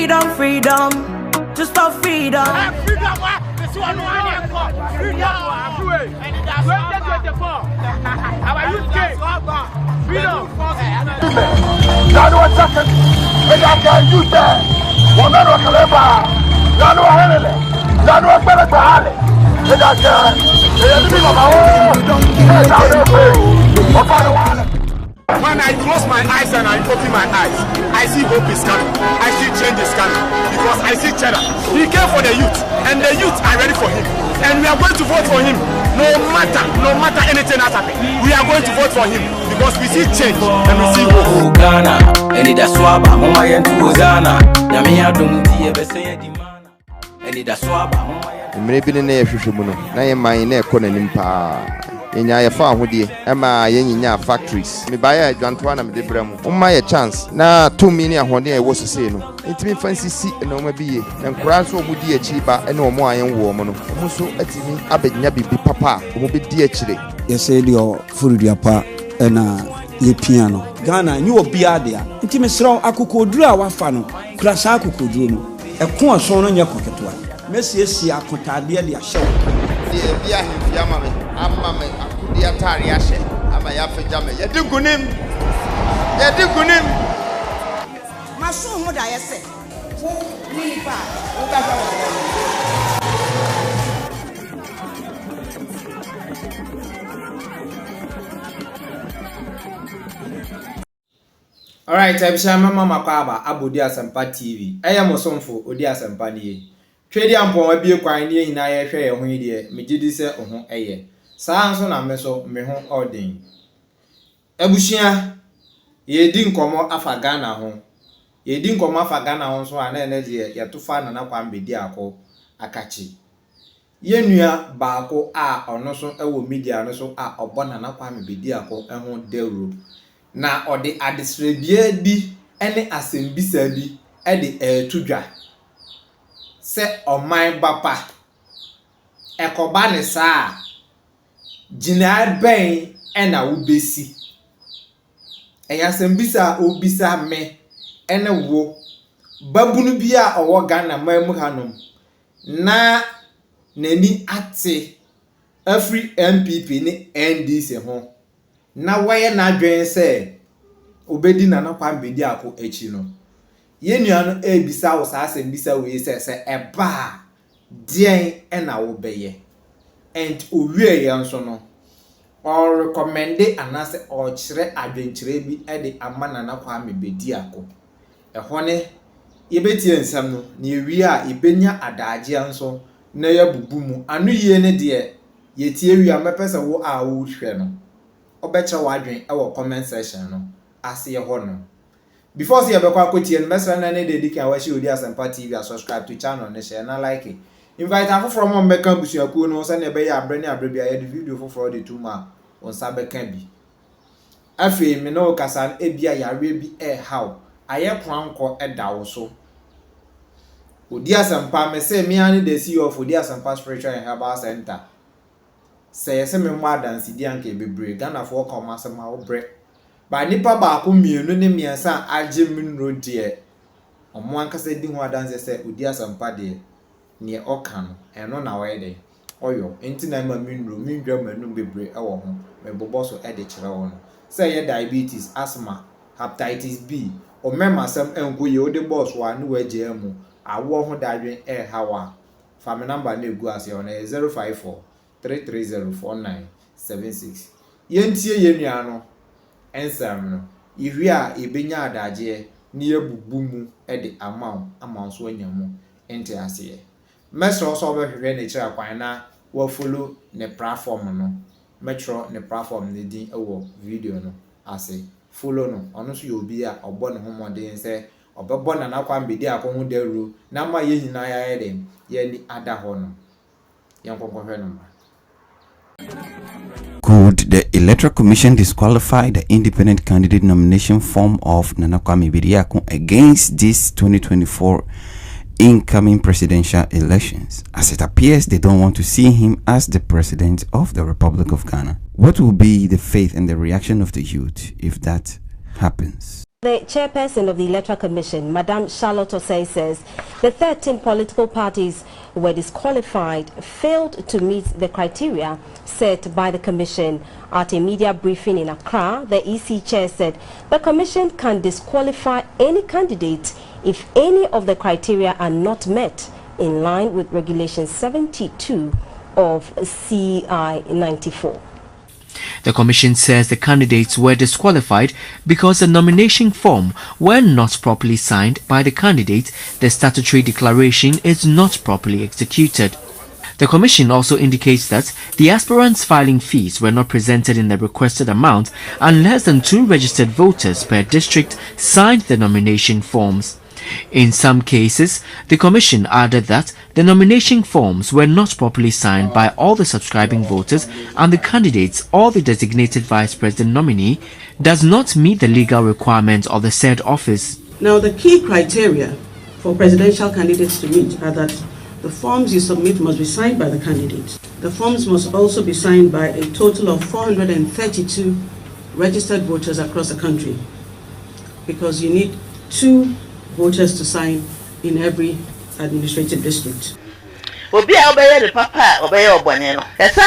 freedom, freedom. Just for freedom. Freedom, what? This one, freedom. 2024. How are you today? Freedom. Nana Kwame Bediako, you there? Nana Kaleba, Nana Henele, Nana Kwame Bediako. When I close my eyes and I open my eyes, I see hope is coming. I see change is coming because I see cheddar. He came for the youth, and the youth are ready for him, and we are going to vote for him. No matter anything that happens, we are going to vote for him because we see change and we see hope. Ghana, and it's swaba, Mama Yantu Ghana, Yamia Dum, the Bessia Dimana, and it's swaba, maybe the near Shushubuno, I am my neck Nimpa. Yenya ya fa hodie ema yenya factories me buy a Antoine me de brem o ma ye chance na 2 million ahode e wo sese no ntimi fancy si na o ma biye na nkura so o mudi achi ba ene o mo ayen wo mo no mo so atimi abegnya bibi papa o mo be di achire yese di o furudua pa na ye piano Ghana nyi obi ade a ntimi sraw akokoduru a wafa no kura sa akokoduru no eko aso no nya koketwa mesi akotade de ahye de bia hifia ma me amma me akudi atare ahye ama ya fagya me yedi gunim maso ho da yese wo ni ba wo ba ba All right, I'm sure Mama Makaba Abudi Asampa TV. I am Osomfo Odi Asampa ni. Twedi ampon abie kwan ne hina ye hwe ye ho de megidi se ho eye. Saa nso na meso me ho odin. Abushia ye di nkomo afa Ghana ho. Ye di nkomo afa Ghana ho so ana ene de ye tofa Nana Kwame Bediako akachi. Ye nua baako a ono so ewo media no so a obo Nana Kwame Bediako ho dewro. Na ode adesrebia bi ene asembisa bi e de tudwa. Se oman bapa ekoba ne saa jina ben ena ubesi eya sembisa obisa me ene wo babunu bia owo Ghana mamu hanom na nani ate afri MPP ni NDC ho na waye na adwen se obedi Nana Kwame Bediako echi no yenua no ebisa wo saa sembisa we se eba dien ena wo beye and owie ye nso no or recommend anase or kire adwenkyire bi e de ama Nana Kwame Bediako ho ne yebetie nsam no na ewie a ebenya adaaje nso na ya bubu mu anu yie ne de yetie wi amepese wo a wo hwe no obeche wadwen e wo comment section no ase ye ho no. Before see about quality and mess and any day can watch you Asampa TV and subscribe to channel and share and like it. Invite her from on Mecca Bushia no send a bay a brand the video for the 2 ma on Sabe Cambi. Afi me no Casan Ebia ya rebi how I am crown call a dow so. Udia Asampa me say me and the CEO of Udia Asampa Spiritual and Herbal Center. Say some more than Sidianke be brave, Ghana for commerce and my bread. Ba nipa ba ko mienu ne miensa age minro de omo ankasa di ho adanse se Odi Asampa de ne oka no eno na we de oyo enti na ma minro mindwa manum bebre e wo ho me bobo so e de kire wo no say ye diabetes asthma hepatitis B o mema sam enko ye odi boss wa ne waje amu awo ho dadwen e hawa family number na egu ase on 054 3304976 yentie ye nua no ensam no iwi a ebenya adaje ne ebubu mu e de ama so anyamu ente ase metro so obehwe ne kira kwan na wa follow ne platform no metro ne platform ne din ewo video no ase follow no ono so yobi a obo ne homode se obebo Nana Kwame Bediako ho dawro na ma ye nyina ya dem ye ni ada ho no yankonkohwe no. Could the Electoral Commission disqualify the independent candidate nomination form of Nana Kwame Bediako against this 2024 incoming presidential elections, as it appears they don't want to see him as the president of the Republic of Ghana? What will be the faith and the reaction of the youth if that happens? The chairperson of the Electoral Commission, Madame Charlotte Osei, says the 13 political parties were disqualified, failed to meet the criteria set by the Commission. At a media briefing in Accra, the EC chair said the Commission can disqualify any candidate if any of the criteria are not met, in line with Regulation 72 of CI 94. The Commission says the candidates were disqualified because the nomination form were not properly signed by the candidate. The statutory declaration is not properly executed. The Commission also indicates that the aspirants' filing fees were not presented in the requested amount and less than 2 registered voters per district signed the nomination forms. In some cases, the Commission added that the nomination forms were not properly signed by all the subscribing voters and the candidates or the designated Vice President nominee does not meet the legal requirements of the said office. Now, the key criteria for presidential candidates to meet are that the forms you submit must be signed by the candidates. The forms must also be signed by a total of 432 registered voters across the country, because you need 2 voters to sign in every administrative district. Obi a obeye the papa obeye obone no. Esa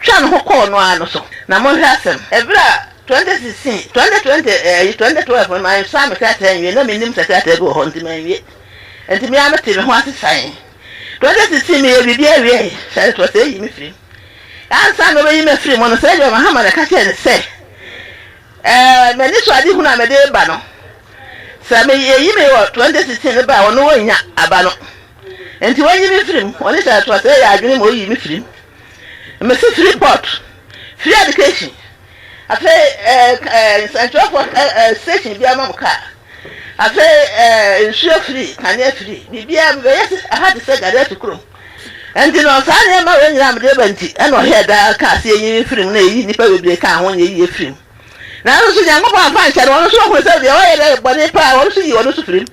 twa no ko no ano so. Na mo hwasem. Evra 2016, 2020, 2012 my sam ka tan wi na minim secretary go ho ntima wi. Enti mi amete me ho asesan. 2016 me bibi awie. Say to say yi me free. Ansa no be yi me free mo no say de Muhammad ka say say. Me ni so adi hu na me de ba no. Same ye me 2016 ba wono wonya aba no. Enti wanyi me film woni say to say ya adwene mo yi me film. Me see free port, free education. Afa central port station bia ma muka. Afa insure free, kanya free. Bibia me yes I had to say gare to krom. Enti no sa na ma we nyina me de banti e no he da ka se yi film na yi nipa we bi ka ho ye film. Na so nyango pa fa nche no so ko se bia we ye bone pa wo so yi wo so film.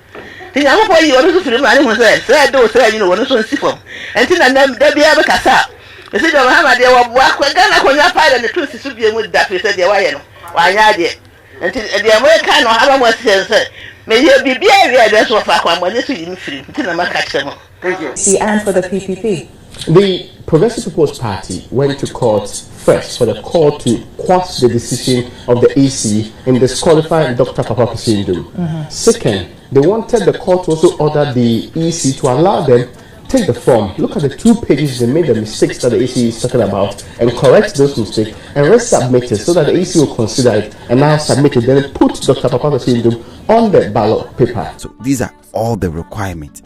Ti nyango po yi wo so film na ni ho se do se yi no wo so nsifom. Enti na da bia be kasa. Ese do Muhammad de wo bua ko Ghana ko nya pa da ne tu sisu bia mu da se de wa ye no. Wa nya de. Enti de mo ka no aba mo se me ye bibia wi de so fa kwa mo ne so yi film. Ti na maka che mo. Thank you. And for the PPP. The Progressive People's Party went to court first for the court to quash the decision of the EC in disqualifying Dr. Papa Kusindum. Second, they wanted the court to also order the EC to allow them take the form, look at the 2 pages they made the mistakes that the EC is talking about, and correct those mistakes and resubmit it so that the EC will consider it and now submit it, then put Dr. Papa Kusindum on the ballot paper. So these are all the requirements.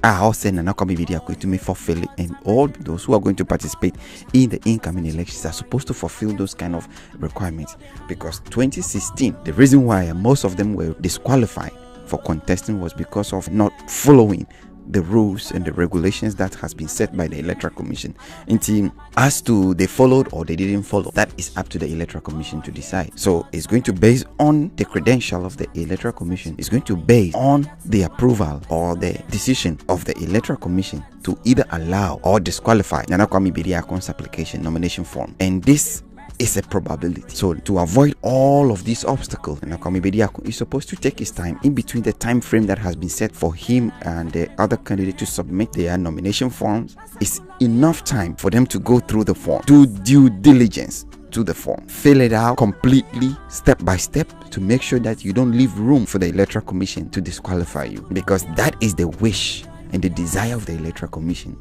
I also Nana Kwame Bediako to me fulfill it, and all those who are going to participate in the incoming elections are supposed to fulfill those kind of requirements, because 2016 the reason why most of them were disqualified for contesting was because of not following the rules and the regulations that has been set by the Electoral Commission. And as to they followed or they didn't follow, that is up to the Electoral Commission to decide. So it's going to base on the credential of the Electoral Commission. It's going to base on the approval or the decision of the Electoral Commission to either allow or disqualify Nana Kwame Bediako's application nomination form. And this is a probability. So to avoid all of these obstacles, Nana Kwame Bediako is supposed to take his time in between the time frame that has been set for him and the other candidate to submit their nomination forms. It's enough time for them to go through the form, do due diligence to the form, fill it out completely step by step to make sure that you don't leave room for the Electoral Commission to disqualify you, because that is the wish and the desire of the Electoral Commission,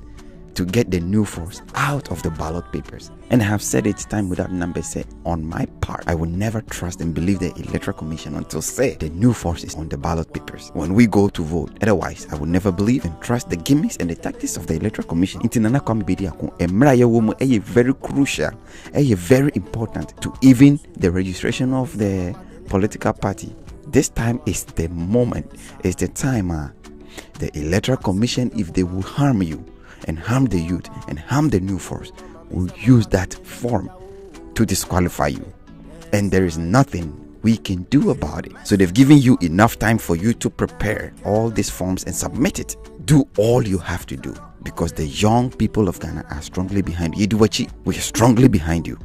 to get the new force out of the ballot papers. And I have said it time without number, say on my part, I will never trust and believe the Electoral Commission until say the new force is on the ballot papers when we go to vote. Otherwise, I will never believe and trust the gimmicks and the tactics of the Electoral Commission. Inti Nana Kwame Bediako, emra ya womu very crucial, very important to even the registration of the political party. This time is the moment, is the time the Electoral Commission, if they will harm you and harm the youth and harm the new force, will use that form to disqualify you, and there is nothing we can do about it. So they've given you enough time for you to prepare all these forms and submit it. Do all you have to do, because the young people of Ghana are strongly behind you. We are strongly behind you.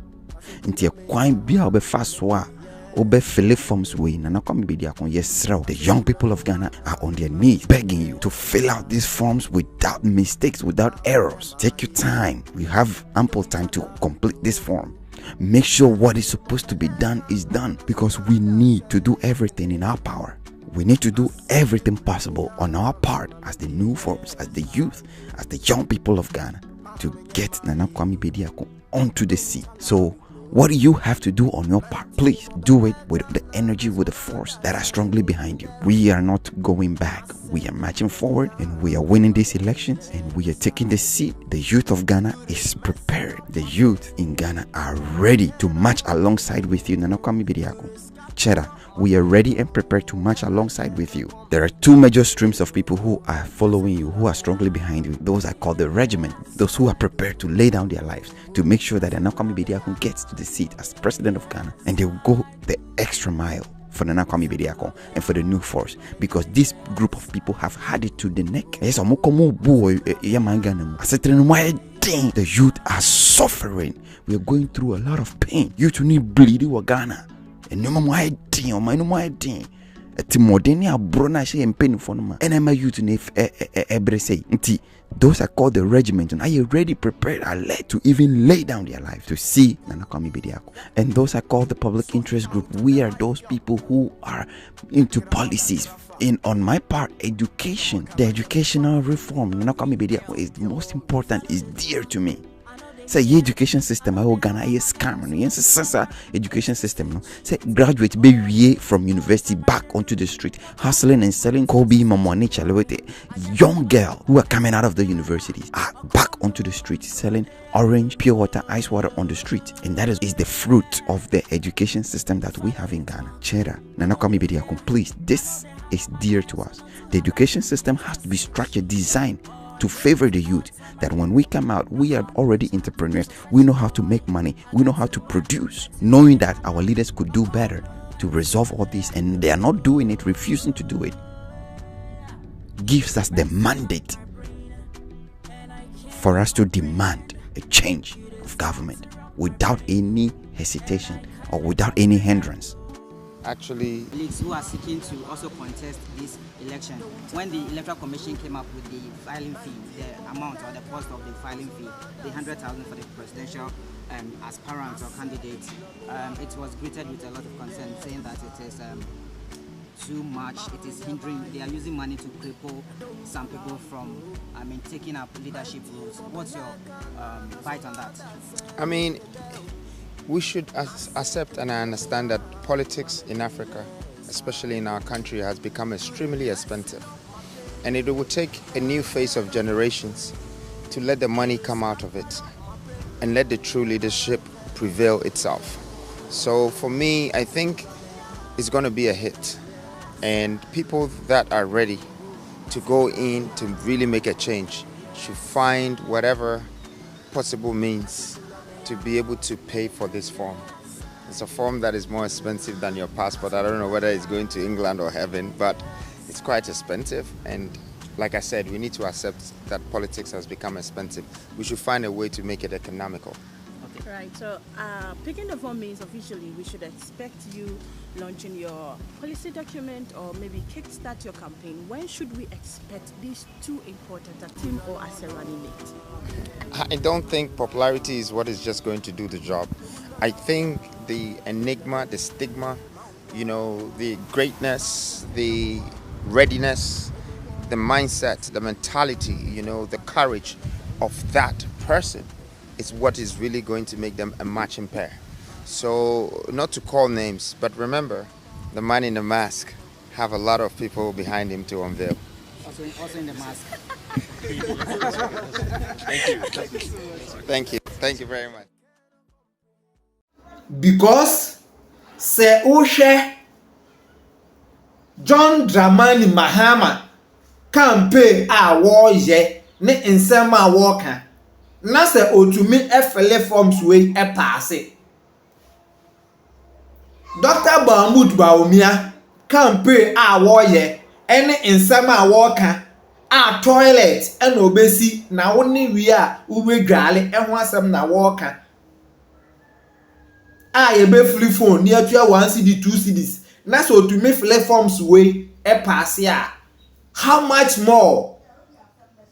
Inti kwan bia obefa so a Obe fill forms way Nana Kwame Bediako. Yes, sir. The young people of Ghana are on their knees begging you to fill out these forms without mistakes, without errors. Take your time. We have ample time to complete this form. Make sure what is supposed to be done is done, because we need to do everything in our power. We need to do everything possible on our part as the new force, as the youth, as the young people of Ghana, to get Nana Kwame Bediako onto the seat. So what do you have to do on your part? Please do it with the energy, with the force that are strongly behind you. We are not going back. We are marching forward, and we are winning these elections, and we are taking the seat. The youth of Ghana is prepared. The youth in Ghana are ready to march alongside with you, Nana Kwame Bediako. Cheddar, we are ready and prepared to march alongside with you. There are two major streams of people who are following you, who are strongly behind you. Those are called the regiment. Those who are prepared to lay down their lives to make sure that Nana Kwame Bediako gets to the seat as president of Ghana, and they will go the extra mile for Nana Kwame Bediako and for the new force, because this group of people have had it to the neck. The youth are suffering. We are going through a lot of pain. Youth need bleeding in Ghana. And no more idea, or my no more idea. Timodenia Brona she and pain for no. And I'm a youth in every say. Those are called the regiment, and are you ready, prepared, are led to even lay down their life to see Nana Kwame Bediako. And those are called the public interest group. We are those people who are into policies. On my part, education, the educational reform, Nana Kwame Bediako is the most important, is dear to me. Say education system, I Ghana is scam. Yes, education system. No, say graduate be from university back onto the street, hustling and selling Kobe Mamoni Chalawete. Young girl who are coming out of the universities are back onto the street selling orange, pure water, ice water on the street, and that is the fruit of the education system that we have in Ghana. Cheddar, Nana Kwame Bediako, please, this is dear to us. The education system has to be structured, designed to favor the youth, that when we come out, we are already entrepreneurs. We know how to make money. We know how to produce, knowing that our leaders could do better to resolve all this, and they are not doing it, refusing to do it, gives us the mandate for us to demand a change of government without any hesitation or without any hindrance. Actually, leagues who are seeking to also contest this election, when the Electoral Commission came up with the filing fee, the amount or the cost of the filing fee, the 100,000 for the presidential aspirants or candidates, it was greeted with a lot of concern, saying that it is too much, it is hindering, they are using money to cripple some people from taking up leadership roles. What's your bite on that? I mean, we should accept and understand that politics in Africa, especially in our country, has become extremely expensive. And it will take a new phase of generations to let the money come out of it and let the true leadership prevail itself. So for me, I think it's going to be a hit. And people that are ready to go in to really make a change should find whatever possible means to be able to pay for this form. It's a form that is more expensive than your passport. I don't know whether it's going to England or heaven, but it's quite expensive. And like I said, we need to accept that politics has become expensive. We should find a way to make it economical. Okay. Right, so picking the form means officially we should expect you launching your policy document or maybe kickstart your campaign. When should we expect these two important, a team or as a running mate? I don't think popularity is what is just going to do the job. I think the enigma, the stigma, the greatness, the readiness, the mindset, the mentality, the courage of that person is what is really going to make them a matching pair. So, not to call names, but remember, the man in the mask have a lot of people behind him to unveil. Also in the mask. Thank you. Thank you very much. Because se Oshe John Dramani Mahama campaign a war ye ne nsema woka na se otumi efele forms we e passe. Dr. Mahmoud Baumia campaign a war ye ene nsema woka a toilet and obesi na woni wi a ube dwale e ho asem na woka ye be free phone near to 1 CD 2 CDs na so to me fill forms way pass ya how much more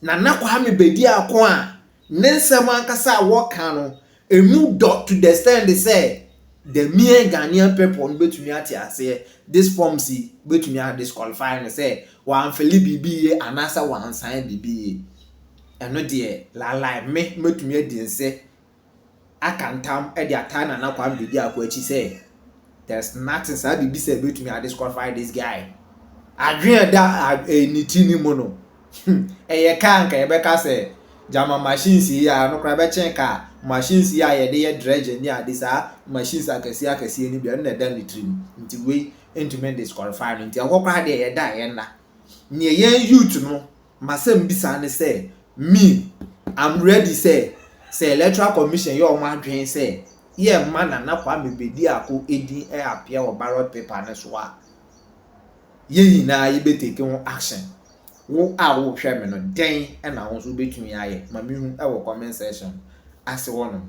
Nana Kwame Bediako a nensem ankasa woka no emu dot to the stand they say the mere Ghanaian people betumi ate ase this form si betumi a disqualify and say wan feli bibi anasa wan sign bibi eno de la me metumi adi nse akantam e de ata Nana Kwame Bediako achi say there's nothing say bibi say betumi a disqualify this guy adwen da nitini mono eye kan ka ebeka say jama machines ya no kra be chen ka machines ya ye de dredge ni ade sa machines akasi ni bia na da litrim nti we instrument disqualify nti akokra de ye da ye na ne ye youth no masem bisa ne say me I'm ready say Electoral Commission yo ma adwen say ye man Nana Kwame Bediako edi e appear o ballot paper ne so a ye nyina ye be take action wo a wo hwe me no den e na wo so betumi aye ma me hu e wo comment section ase wono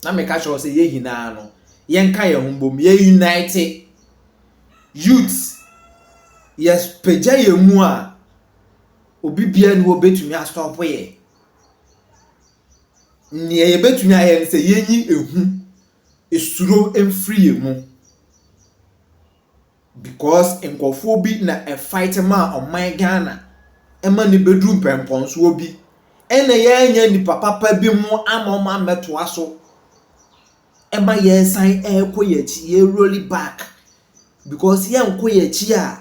na me ka sho say ye hina no ye nka ye humbom ye unite youth yes peja ye mu a obi bia ni wo betumi a stop ye ni ye betumi aye say ye nyi ehu esuro emfree ye mu because nkofo bi na a fight ma on my Ghana ema ni bedroom pemponso obi ena ye anya ni papa bi mu amoma meto aso ema ye san ekoyechi ye roll back because ye nkoyechi a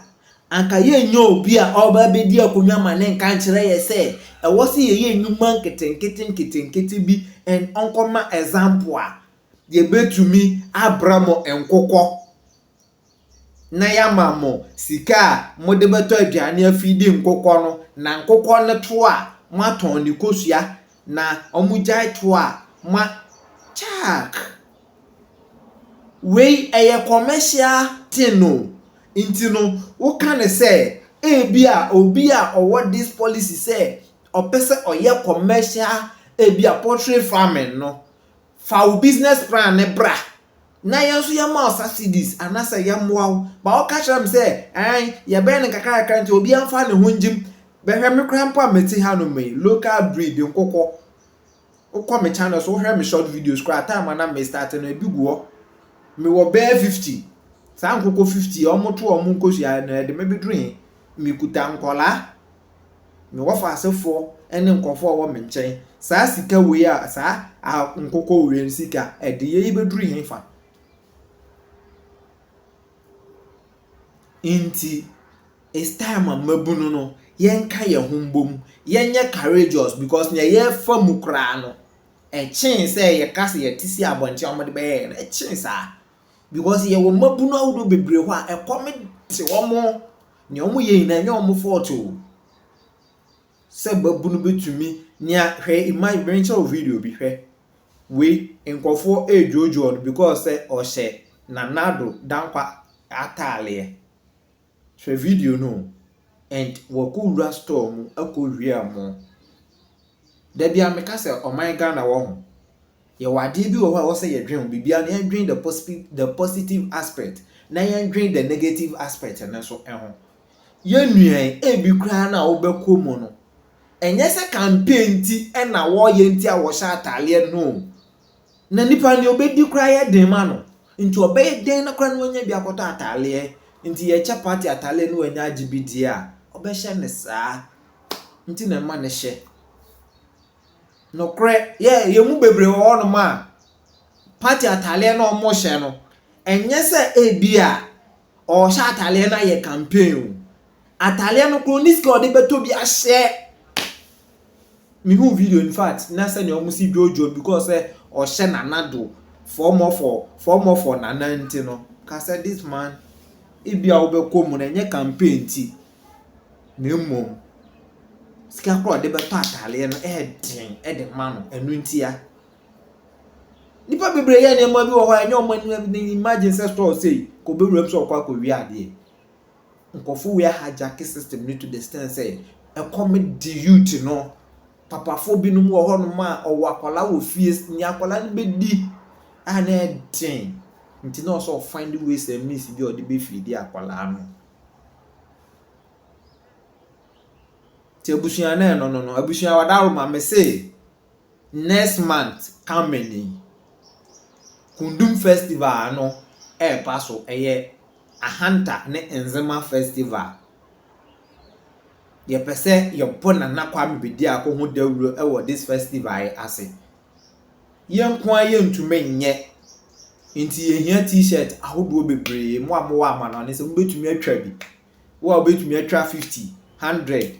anka ye nya obi a oba bedi akonwa mane nka nkire ye se e wo se ye nyuma nkete bi en onkoma example a ye betumi abramo enkokọ na ya mamo sika mode beto aduane afidi nkokọ no na nkokọ ne to a maton ni kosua na omujai to a ma chak we eye commercial tino intino wo kan say ebia obi a owo this policy say opese oye commercial ebia poultry farming no fa business plan ne bra na yanso ya ma subsidies anasa ya moa ba o ka sham say ya be ne kakaka nti obi anfa ne honjim be hwe me krampa meti ha no me local breed nkokọ ukọ me channel so hwe me short videos kra time na me start no ebiguo me wo be 50 sa nkokọ 50 omoto omu nkosia na de me bedrin me kuta nkola me wo fa asefo ene nkofo wo me nchen sa sika we a sa nkokọ we sika e de ye bedrin hefa inti it's time mabunu no yenka ye humbom yenye courageous because ne ye famu kra no e chin say ye kase ye tisi abonche omode be e chin sa because ye wo mabunu awdo bebre ho a e come ti omo ne omo ye na nye omo photo se babunu betumi ne hwe imagine venture video bi hwe we nkofo ejojo because say o she nanado dankwa atale share video no and wako store mu akowia mo da bia meka se o my Ghana wo ho ye wade bi wo ho say ye dwen bibia na dwen the positive aspect na ye dwen the negative aspect na so ho ye nuan e bi kra na wo beko mu no enye se campaign ti e na wo ye nti a wo sha atale no na nipa ni obedi kra ye den ma no nti obey den na kra no nya bi akoto atale nti ye cha party atale no anya GBD a obehye ne saa nti na ma ne hye no kre ye mu bebre wo no ma party atale na omo hye no enye se ebia o sha atale na ye campaign atale no chronisk o de beto bi ahye mi hu video in fact na se ne omo si jojo because o hye nanado for more for nana nti no ka say this man ibia obeko mu na nye campaign ti na mmom sika kro de beto atale no de mano enu nti ya nipa bebre ye na ma bi wo ho enye omo ni imagine say store say ko bewuram so kwa ko wi ade nkofo we hijack system need to the stand say e come the youth no papa fo bi no mu ho no ma o wakola wo fie ni akola ni be di and then nti no so find ways and means bi o de be feed akwala no ti abusuan na no abusuan wadaroma me say next month coming Kundum festival no paso Ahanta ne Enzema festival ye pese ye pon Nana Kwame Bediako ho dawuro ewo this festival ase yen kwa ye ntume nye nti ye hia t-shirt ahodo bebre mo amwa amana ne se mbetumi atwa bi wo obetumi atwa 50 100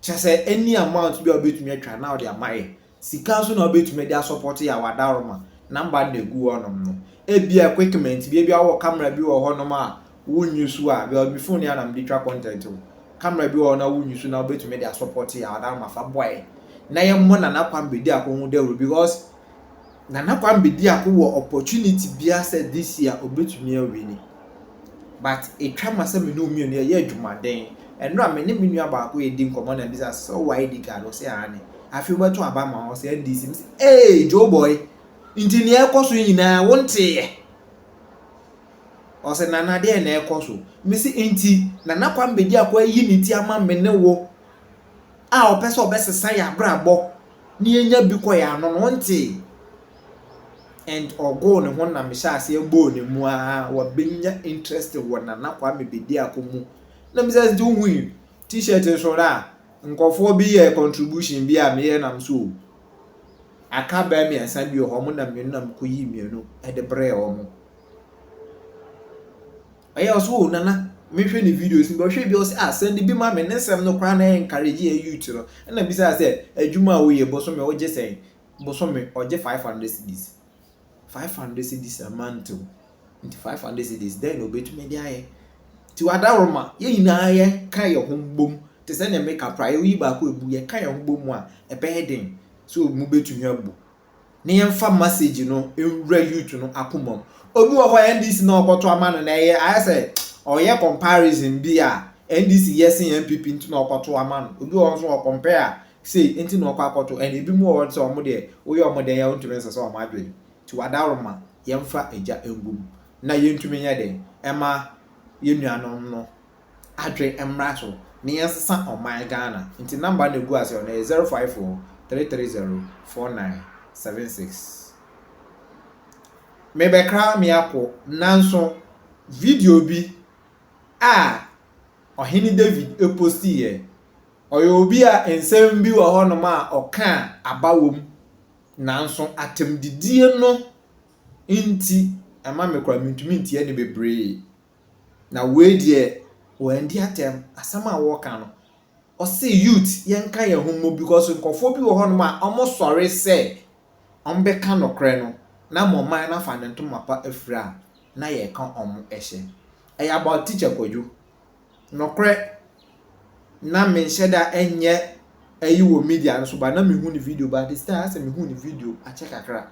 chase any amount bi obetumi atwa na o de amaye sika so na obetumi de support ya wadaroma number na gu onom no ebia equipment bi ebia wo camera bi wo honom a wonyusu a be phone ya na mditwa content o camera bi wo na wonyusu na obetumi de support ya wadaroma fa boy na ye mo Nana Kwame Bediako ho dawuro because Nana Kwame Bediako wo opportunity bia said this year obetumi awini but etwa masem no mi no ye adwumaden enro a me ne menua ba ko edi nkomo na bisa so why di ka lo se ane afi obeto aba ma o se ndc mi eh Joe boy nti ne ekoso nyina wonte o se nana de na ekoso mi si nti Nana Kwame Bediako ayi ni ti ama me ne wo a opeso obesesa ya brabo ni enya bi ko ya no wonte and ogo ne ho na me sha ase egbo ne mu a wa benya interest wo Nana Kwame Bediako mu na me say nti t-shirt so ra nkofo bi ye contribution bi a me ye nam so aka ba mi ansa bi ho mo na me nam ko yi mienu e de bre o mo ayo so Nana me hwe ni videos bi hwe bi o say send bi ma me nsem no kwa na encourage ye youth no na bi say adwuma wo ye boso me o je say boso me o je 500 cedis 500 cedis a month into 500 cedis then obetume dia ye ti wadaroma ye nyina ye kan ye hombom te se na make up prior yi ba ko ebu ye kan ye hombom a ebeden so mu betumi abu ne ye mfa message no ewura youth no akomom obi wo ho NDC na okoto amano na ye I say oye comparison bi a NDC yes MPP ntu na okoto amano obi wo so compare say enti na okoto and ebi mu wo so omo de wo ye omo de ya ntumi nse so omo adwe ti wadaroma ye mfa eja engum na ye ntumi nya de ema ye nuanom no adwe emra so ne yensesa oman Ghana nti number na gu ase na 0543304976 mebekra mi akọ nanso video bi a ohini David eposti ye oyo obi a ensem bi wo hono ma oka abawom nanso atemdidie no nti ama mekra mintumi ntie ne bebre na we die wendi atem asama wo ka no o see youth yenka ye homo because nkofo bi wo hono ma omo sori se ombeka no kre no na moman na fa nto mapa afira na ye ka omo ehye e about teacher kwadwo no kre na me sheda enye ayi wo media no so ba na me hu ni video ba this time ase me hu ni video a check akra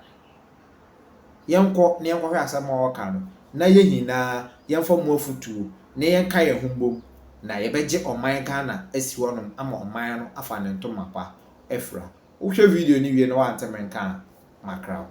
yenko ne yenko hwe asama wo ka no na ye hina yenfo mo afutuo ne yenka ye hombom na ye beje oman Ghana asi wonom ama oman no afa ne nto mapa afira wo hwe video ni wie no wa antemenka makra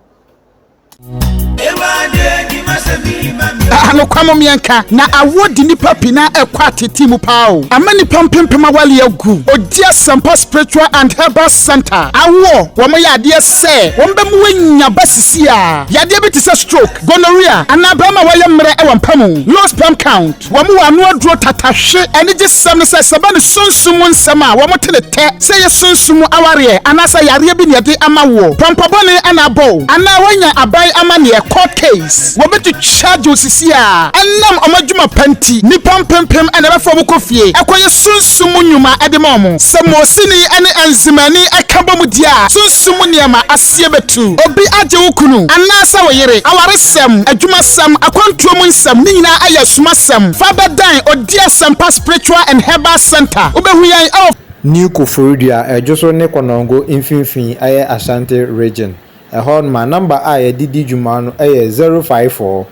ano kwamo mienka na awodi nipa pina ekwa tetimu pao amani pampempema wale agu odia sampa spiritual and herbal center awo womo yade se wombe muwenya basisi a yade bi tise stroke gonorrhea anabama waye mre e wampamu low sperm count womo wanu aduro tatahwe ene je sam se sebane sunsumu nsema womo telete se ye sunsumu aware anasa yare bi ne yade amawo pampabone anabo ana wanya abai amane e court case wobetu charge osisi a enam omadwuma panti ni pampempem ene be fo bokofie ekoye sunsumu nyuma edemom se mosini ene enzimani akabom dia sunsumu niema asie betu obi aje wukunu anasa woyere awaresem adwuma sam akwantuom nsam ni nyina aya sumasem fabadan odia sampa spiritual and herbal center obehuyan New Koforidua ejoso ne konongo infinfin aye Ashanti region my number I didi juma no 054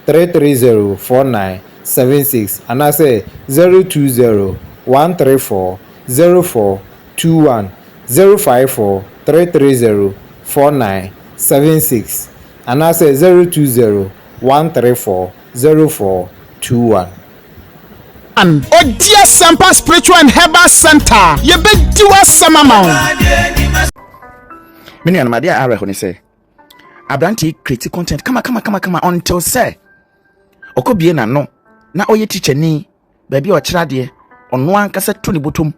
330 4976 and I say 020 134 0421 054 330 4976 and I say 020-134-0421. And Odia Sampa Spiritual and Herbal Center. You be do us some amount. Many and my dear Ara when say Abranti create content. Come on until say Okobie na no. Na oye teacher ni baby o chirade ono ankasa to ni botom.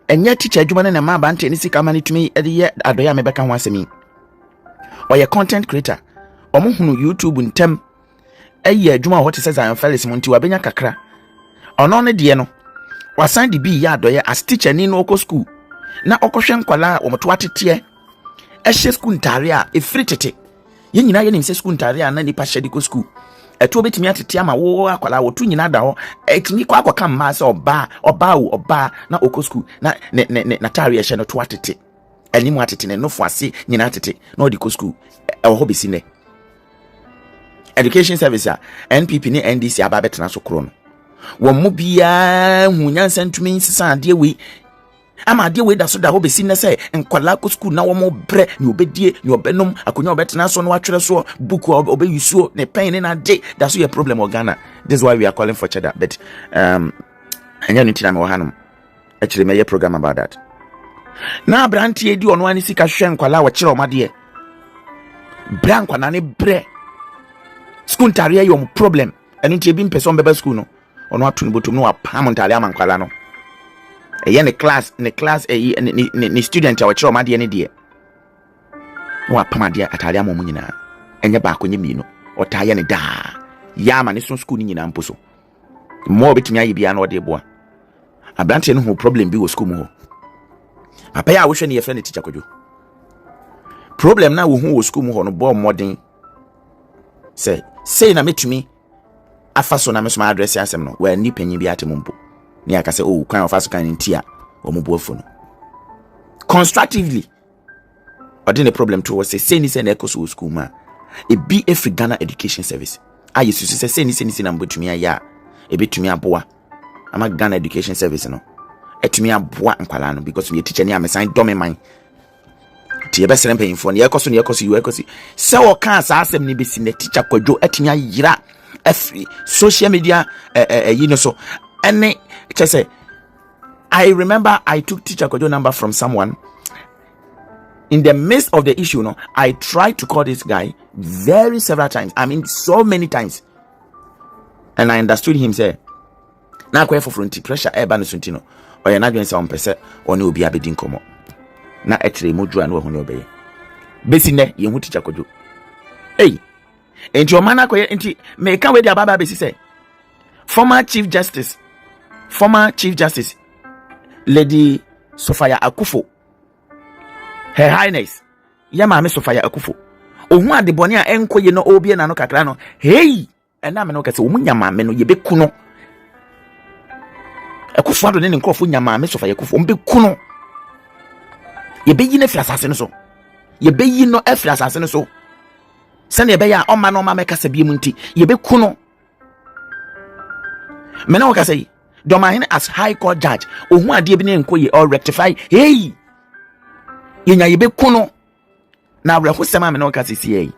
Enye teacher adwuma na ma Abranti ni sika mani tumi e ye adoya me beka ho asemi. Oye content creator. Omo hunu YouTube ntem eye adwuma ho te say Zion Felix monti wa benya kakra. Ono ne de no wasan de bi ya adoya as teacher ni no oko school. Na okohwe nkwala omoto atete ehye school ntare a efiri tete. Ye nyina ye nim se school ntare a na nipa hyede ko school. Eto betimi atete ama wo akwala wo tu nyina da ho etimi kwa akwa kam ma se oba na oko school na tare ehye no to atete. Animu atete ne no fo ase nyina atete na odi ko school e ho besi ne. Education service a NPP ni NDC aba betena so kro no. Wo mu bia hunya sentumi nsisa ade we ama ade we da so da ho besi ne say nkwala ko school na wo mo bre ni obedie ni obenom akonya obetena so no atwere so book obeyusuo ne pen na de that's your problem of Ghana. This is why we are calling for cheddar, but anya no tina me wo hanom actually me program about that. Na Abranti edi ono ani sika hwe nkwala wo kire omade bra nkwana ne bre school ntare ye your problem enu ntie bi mpese on beba school no ono atunu botum no apam ntare amankwala no eye ne class ni student a kire omade ne de no apam ade atare amom nyina enye ba akonye mi no otaye ne da ya ma ne so school ni nyina mposo mo betumi ayi bia na ode boa Abranti no ho problem bi wo school mu ho papa ya wo hwe ne ye friend teacher kojo problem na wo hu wo school mu ho no bo modern say na metumi afaso na mesoma address asem no wa ni panyin bi atemumpo ni aka say oh kan afaso kan ntia o mo boafo no constructively ordinary problem to was say ni say na ekoso school ma e bi every Ghana education service ayi susu say ni na mbotumi aya e betumi aboa ama Ghana education service no etumi aboa nkwala no because me teacher ni amesan dome man ti ebe sere mpanyimfo ne yekoso se wo kan sa asem ni besi ne teacher kwadwo atumi ayira every social media you know so and say I remember I took teacher kwadwo number from someone in the midst of the issue. No, I tried to call this guy very several times, I mean so many times, and I understood him say na kwa for front pressure e ba no suntino o ye na dwen se on pese oni obi abedi nkomo na etre modru anu ho ne obeye besi ne ye hu teacher kwadwo enti o mana koye enti me ka we dia baba besi say former chief justice Lady Sophia Akufo, Her Highness Yama me Sophia Akufo ohu adebone a enkoye no obi na no kakra no ena me no kase omunyama me no yebekuno Akufo ado ne nkrofo nyama me Sophia Akufo mbekuno yebeyi na fiasase no so yebeyi no afiasase no so sene ebe ya oma no ma me kase bi mu nti yebekuno me na kase Domahine as High Court judge ohu ade bi ne nkoye or rectify yenya yebekuno na abreho sema me na kase sie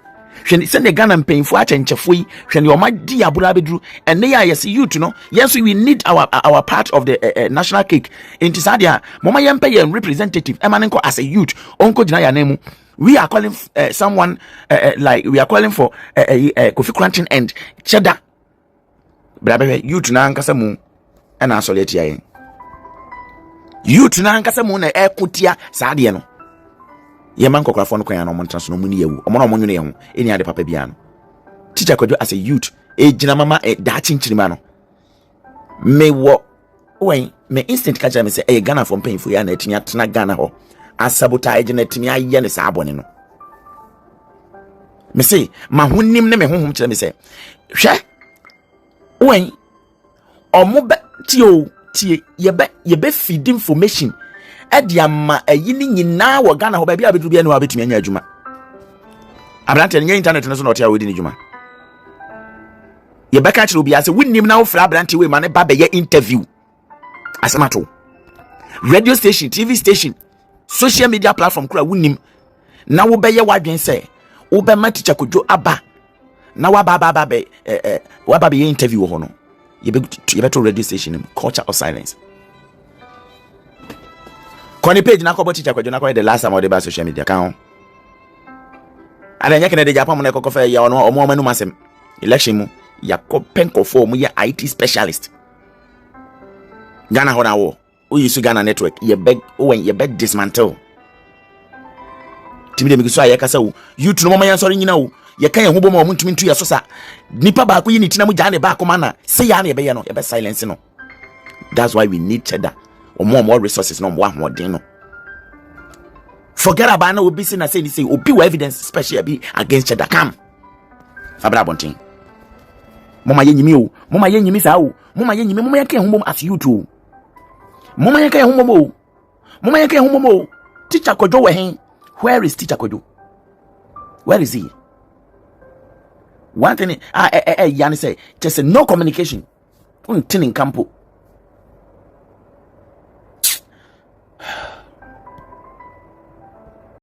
hwe sene Ghana mpanyimfo achenchefo yi hwe ne omadi abura beduru ene ya yes youth no yes we need our part of the national cake into sadia mama yempe yen representative emanenko as a youth onko gina ya nemu we are calling someone like we are calling for Kofi Cranton and Cheddar brabe youth na ankasa mu na asoleti ya yen youth na ankasa mu na ekotia saade no yeman kokofo no kwan no montraso no mu ni yewu omo no mo nwene yehu eni ade papa bia no teacher kwadwo as a youth ejina mama da chinchirima no me wo wen me instant kaja me say Ghana from painful ya na etimi atena Ghana ho asabotage na etimi aye ne sa abone no me say ma hunnim ne me honhom kire me say hwe wen omo be tie yebe feed information ediama ayini nyina wo Ghana ho ba bia beduru bia ne wa betumi anya adwuma abrante ne internet no so na otia wedi ne dwuma yebeka kire obi ase wunnim na wo fra abrante we ma ne ba be ye interview asemato radio station TV station social media platform kura wunnim na wo be ye wadwen say Ubema teacher Kojo Abba. Now waba be interview hono. You better radio station culture of silence. Koni page na ko teacher Kojo na ko the last time on the social media account. And then you can the Japan mo na ko fa ya ono omo manu masem. Election mu ya ko penko for mu ya IT specialist. Ghana hona wo. We use Ghana network. You beg dismantle. Timi de mi so ayeka sa wo. You to no mama yan sorry nyina wo. Ye kan ye hobo ma mo ntumi ntu ya so sa. Nipa ba ko yi ni tina mu jane ba ko mana. Say ya na ye be ye no, ye be silence no. That's why we need cheddar. Or more resources no more no. Forget about no obi say na say obi wa evidence special be against cheddar come. Fabra bontin. Mama ye nyimi o. Mama ye nyimi sa o. Mama ye nyimi mama ye kan hobo as you too. Mama ye kan hobo o. Mama ye kan hobo o. Teacher Kojo we hen. Where is Teacher Kojo? Where is he? One thing Yanni say just no communication. Untin in campo.